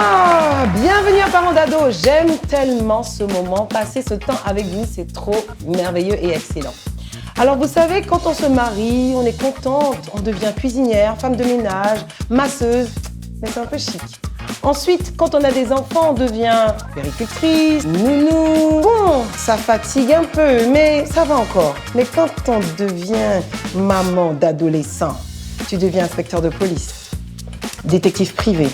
Bienvenue à Parents d'Ado. J'aime tellement ce moment, passer ce temps avec vous, c'est trop merveilleux et excellent. Alors vous savez, quand on se marie, on est contente, on devient cuisinière, femme de ménage, masseuse, mais c'est un peu chic. Ensuite, quand on a des enfants, on devient puéricultrice, nounou. Bon, ça fatigue un peu, mais ça va encore. Mais quand on devient maman d'adolescent, tu deviens inspecteur de police, détective privé,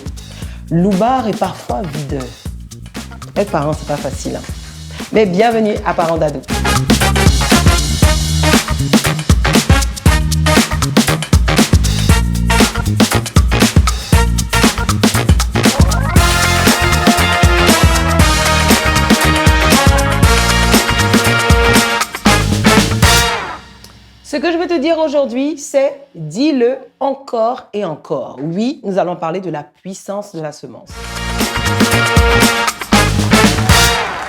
loupard et parfois videur. Être parent, c'est pas facile. Mais bienvenue à Parents d'Ado. Ce que je veux te dire aujourd'hui, c'est dis-le encore et encore. Oui, nous allons parler de la puissance de la semence.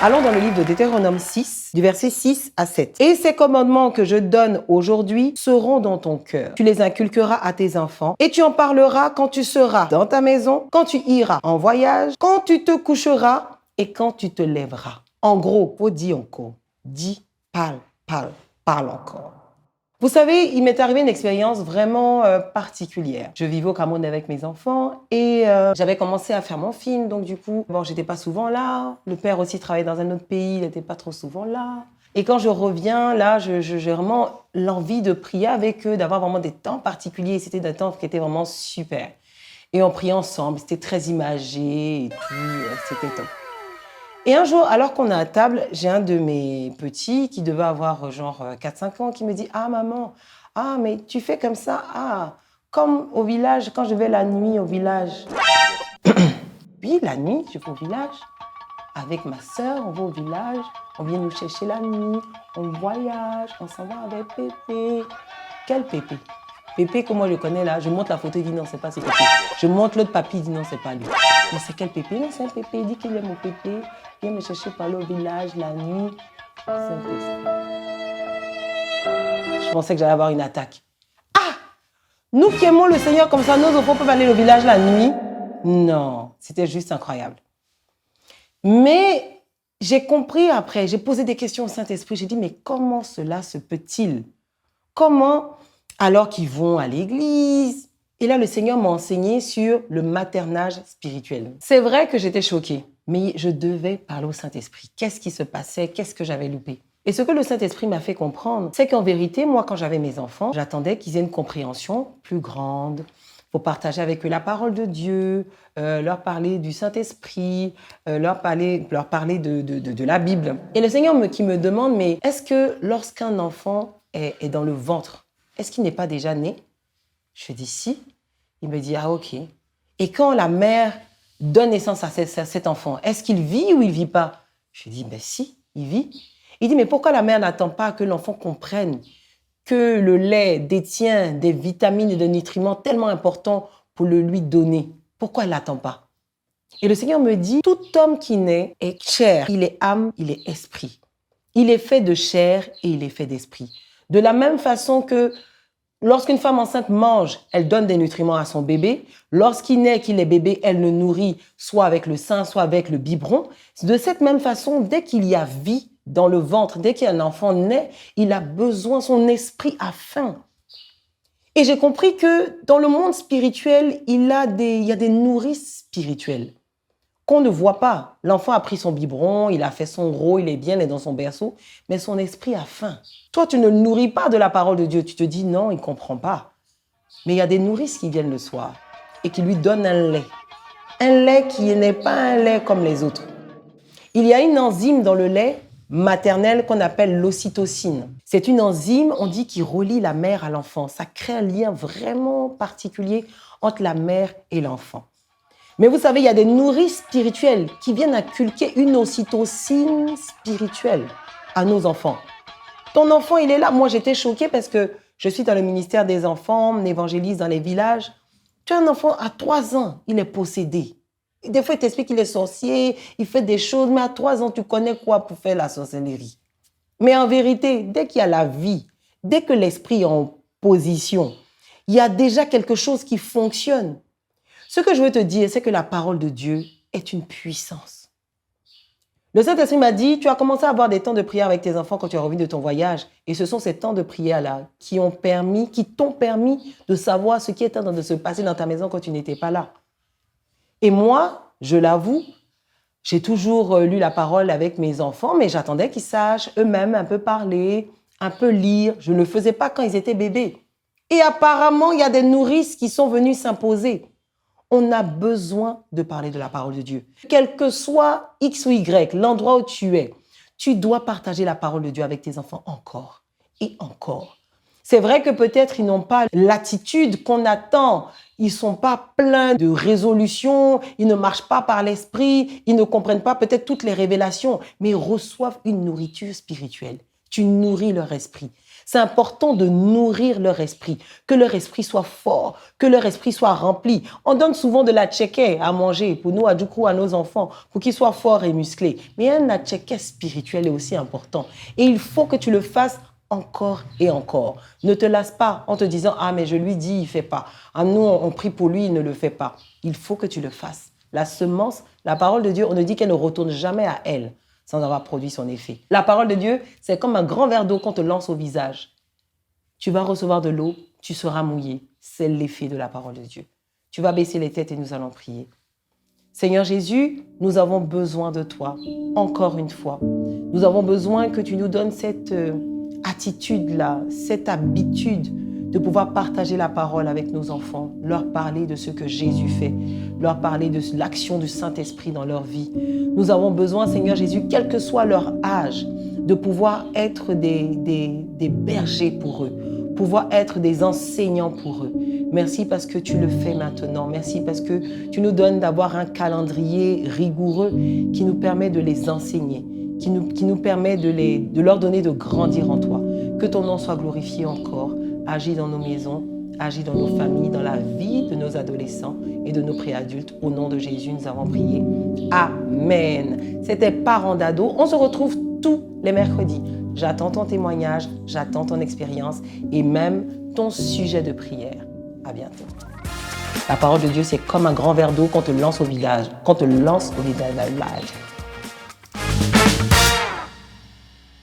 Allons dans le livre de Deutéronome 6, du verset 6 à 7. « Et ces commandements que je donne aujourd'hui seront dans ton cœur. Tu les inculqueras à tes enfants et tu en parleras quand tu seras dans ta maison, quand tu iras en voyage, quand tu te coucheras et quand tu te lèveras. » En gros, faut dire encore. Dis, parle encore. Vous savez, il m'est arrivé une expérience vraiment particulière. Je vivais au Cameroun avec mes enfants et j'avais commencé à faire mon film. Donc du coup, j'étais pas souvent là. Le père aussi travaillait dans un autre pays, il n'était pas trop souvent là. Et quand je reviens, là, j'ai vraiment l'envie de prier avec eux, d'avoir vraiment des temps particuliers. C'était des temps qui étaient vraiment super. Et on priait ensemble, c'était très imagé et tout, c'était top. Et un jour, alors qu'on est à table, j'ai un de mes petits qui devait avoir genre 4-5 ans qui me dit « Ah maman, mais tu fais comme ça, comme au village, quand je vais la nuit au village. » Puis la nuit, je vais au village. Avec ma sœur, on va au village, on vient nous chercher la nuit, on voyage, on s'en va avec Pépé. Quel Pépé? Pépé, comme moi je le connais là, je montre la photo, il dit non, c'est pas ce Pépé. Je montre l'autre papy, il dit non, c'est pas lui. Mais c'est quel Pépé? Non, c'est un Pépé, il dit qu'il est mon Pépé. Il vient me chercher par là au village la nuit. C'est un Pépé. Je pensais que j'allais avoir une attaque. Nous qui aimons le Seigneur comme ça, nos enfants peuvent aller au village la nuit? Non, c'était juste incroyable. Mais j'ai compris après, j'ai posé des questions au Saint-Esprit. J'ai dit, mais comment cela se peut-il? Comment, alors qu'ils vont à l'église? Et là, le Seigneur m'a enseigné sur le maternage spirituel. C'est vrai que j'étais choquée, mais je devais parler au Saint-Esprit. Qu'est-ce qui se passait? Qu'est-ce que j'avais loupé? Et ce que le Saint-Esprit m'a fait comprendre, c'est qu'en vérité, moi, quand j'avais mes enfants, j'attendais qu'ils aient une compréhension plus grande pour partager avec eux la parole de Dieu, leur parler du Saint-Esprit, leur parler de la Bible. Et le Seigneur qui me demande, mais est-ce que lorsqu'un enfant est dans le ventre, est-ce qu'il n'est pas déjà né? Je dis si. Il me dit, ok. Et quand la mère donne naissance à cet enfant, est-ce qu'il vit ou il ne vit pas? Je dis, si, il vit. Il dit, mais pourquoi la mère n'attend pas que l'enfant comprenne que le lait détient des vitamines et des nutriments tellement importants pour le lui donner? Pourquoi elle n'attend pas? Et le Seigneur me dit, tout homme qui naît est chair, il est âme, il est esprit. Il est fait de chair et il est fait d'esprit. De la même façon que lorsqu'une femme enceinte mange, elle donne des nutriments à son bébé. Lorsqu'il naît, qu'il est bébé, elle le nourrit soit avec le sein, soit avec le biberon. De cette même façon, dès qu'il y a vie dans le ventre, dès qu'un enfant naît, il a besoin, son esprit a faim. Et j'ai compris que dans le monde spirituel, il y a des nourrices spirituelles qu'on ne voit pas. L'enfant a pris son biberon, il a fait son rôle, il est bien, il est dans son berceau, mais son esprit a faim. Toi, tu ne le nourris pas de la parole de Dieu. Tu te dis non, il ne comprend pas. Mais il y a des nourrices qui viennent le soir et qui lui donnent un lait. Un lait qui n'est pas un lait comme les autres. Il y a une enzyme dans le lait maternel qu'on appelle l'ocytocine. C'est une enzyme, on dit, qui relie la mère à l'enfant. Ça crée un lien vraiment particulier entre la mère et l'enfant. Mais vous savez, il y a des nourrices spirituelles qui viennent inculquer une ocytocine spirituelle à nos enfants. Ton enfant, il est là. Moi, j'étais choquée parce que je suis dans le ministère des enfants, on évangélise dans les villages. Tu as un enfant à 3 ans, il est possédé. Des fois, il t'explique qu'il est sorcier, il fait des choses, mais à 3 ans, tu connais quoi pour faire la sorcellerie? Mais en vérité, dès qu'il y a la vie, dès que l'esprit est en position, il y a déjà quelque chose qui fonctionne. Ce que je veux te dire, c'est que la parole de Dieu est une puissance. Le Saint-Esprit m'a dit, tu as commencé à avoir des temps de prière avec tes enfants quand tu es revenu de ton voyage. Et ce sont ces temps de prière-là qui t'ont permis de savoir ce qui est en train de se passer dans ta maison quand tu n'étais pas là. Et moi, je l'avoue, j'ai toujours lu la parole avec mes enfants, mais j'attendais qu'ils sachent eux-mêmes un peu parler, un peu lire. Je ne le faisais pas quand ils étaient bébés. Et apparemment, il y a des nourrices qui sont venues s'imposer. On a besoin de parler de la parole de Dieu. Quel que soit X ou Y, l'endroit où tu es, tu dois partager la parole de Dieu avec tes enfants encore et encore. C'est vrai que peut-être ils n'ont pas l'attitude qu'on attend. Ils ne sont pas pleins de résolutions, ils ne marchent pas par l'esprit, ils ne comprennent pas peut-être toutes les révélations, mais ils reçoivent une nourriture spirituelle. Tu nourris leur esprit. C'est important de nourrir leur esprit, que leur esprit soit fort, que leur esprit soit rempli. On donne souvent de la tchéké à manger pour nous, du coup, à nos enfants, pour qu'ils soient forts et musclés. Mais un tchéké spirituel est aussi important. Et il faut que tu le fasses encore et encore. Ne te lasse pas en te disant « Ah, mais je lui dis, il ne fait pas. Ah, nous, on prie pour lui, il ne le fait pas. » Il faut que tu le fasses. La semence, la parole de Dieu, on ne dit qu'elle ne retourne jamais à elle sans avoir produit son effet. La parole de Dieu, c'est comme un grand verre d'eau qu'on te lance au visage. Tu vas recevoir de l'eau, tu seras mouillé. C'est l'effet de la parole de Dieu. Tu vas baisser les têtes et nous allons prier. Seigneur Jésus, nous avons besoin de toi, encore une fois. Nous avons besoin que tu nous donnes cette attitude-là, cette habitude de pouvoir partager la parole avec nos enfants, leur parler de ce que Jésus fait, leur parler de l'action du Saint-Esprit dans leur vie. Nous avons besoin, Seigneur Jésus, quel que soit leur âge, de pouvoir être des bergers pour eux, pouvoir être des enseignants pour eux. Merci parce que tu le fais maintenant. Merci parce que tu nous donnes d'avoir un calendrier rigoureux qui nous permet de les enseigner, qui nous permet de leur donner de grandir en toi. Que ton nom soit glorifié encore. Agis dans nos maisons, agis dans nos familles, dans la vie de nos adolescents et de nos préadultes. Au nom de Jésus, nous avons prié. Amen. C'était Parents d'ado. On se retrouve tous les mercredis. J'attends ton témoignage, j'attends ton expérience et même ton sujet de prière. À bientôt. La parole de Dieu, c'est comme un grand verre d'eau qu'on te lance au visage, qu'on te lance au visage.